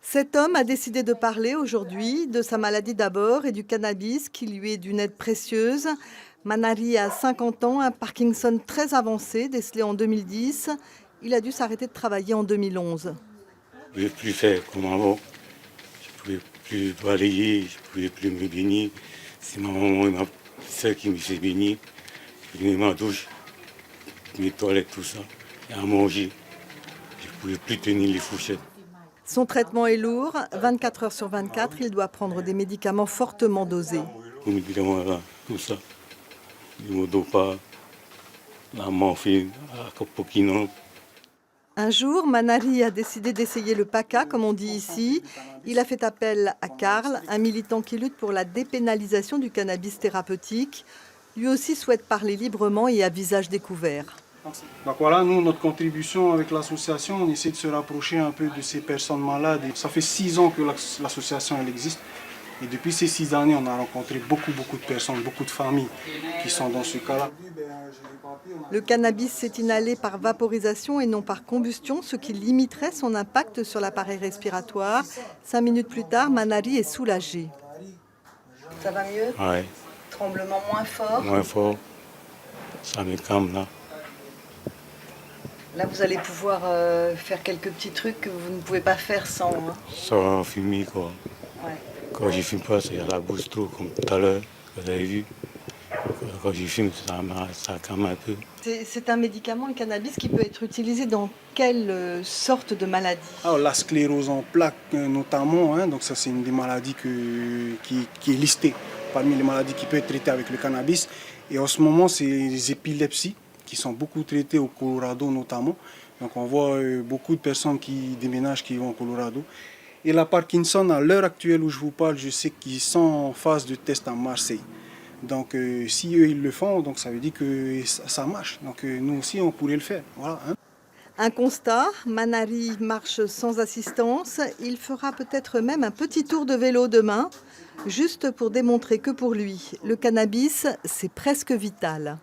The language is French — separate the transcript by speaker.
Speaker 1: Cet homme a décidé de parler aujourd'hui de sa maladie d'abord et du cannabis qui lui est d'une aide précieuse. Manari a 50 ans, un Parkinson très avancé, décelé en 2010. Il a dû s'arrêter de travailler en 2011.
Speaker 2: Je ne pouvais plus faire comme avant. Je ne pouvais plus balayer, je ne pouvais plus me baigner. C'est ma maman et ma soeur qui me fait baigner. Je mets ma douche, mes toilettes, tout ça. Et à manger. Je ne pouvais plus tenir les fourchettes.
Speaker 1: Son traitement est lourd, 24 heures sur 24, il doit prendre des médicaments fortement dosés.
Speaker 2: Les médicaments là, tout ça. Le modopa, la morphine, la copoquinone.
Speaker 1: Un jour, Manari a décidé d'essayer le PACA, comme on dit ici. Il a fait appel à Karl, un militant qui lutte pour la dépénalisation du cannabis thérapeutique. Lui aussi souhaite parler librement et à visage découvert.
Speaker 3: Donc voilà, nous, notre contribution avec l'association, on essaie de se rapprocher un peu de ces personnes malades. Et ça fait 6 ans que l'association elle existe. Et depuis ces 6 années, on a rencontré beaucoup de personnes, beaucoup de familles qui sont dans ce cas-là.
Speaker 1: Le cannabis s'est inhalé par vaporisation et non par combustion, ce qui limiterait son impact sur l'appareil respiratoire. 5 minutes plus tard, Manari est soulagé. Ça va mieux?
Speaker 2: Ouais,
Speaker 1: Tremblement moins fort?
Speaker 2: moins fort. Ça me calme là.
Speaker 1: Là, vous allez pouvoir faire quelques petits trucs que vous ne pouvez pas faire sans.
Speaker 2: Sans fumer quoi.
Speaker 1: Ouais.
Speaker 2: Quand je fume pas, c'est à la bouche trop, comme tout à l'heure, vous avez vu. Quand je fume, ça calme un peu.
Speaker 1: C'est un médicament, le cannabis, qui peut être utilisé dans quelle sorte de maladie?
Speaker 3: Alors, la sclérose en plaques notamment, donc ça c'est une des maladies qui est listée parmi les maladies qui peuvent être traitées avec le cannabis. Et en ce moment, c'est les épilepsies qui sont beaucoup traitées au Colorado notamment. Donc on voit beaucoup de personnes qui déménagent, qui vont au Colorado. Et la Parkinson, à l'heure actuelle où je vous parle, je sais qu'ils sont en phase de test à Marseille. Donc si eux ils le font, donc ça veut dire que ça marche. Donc nous aussi on pourrait le faire. Voilà, hein.
Speaker 1: Un constat, Manari marche sans assistance. Il fera peut-être même un petit tour de vélo demain, juste pour démontrer que pour lui, le cannabis, c'est presque vital.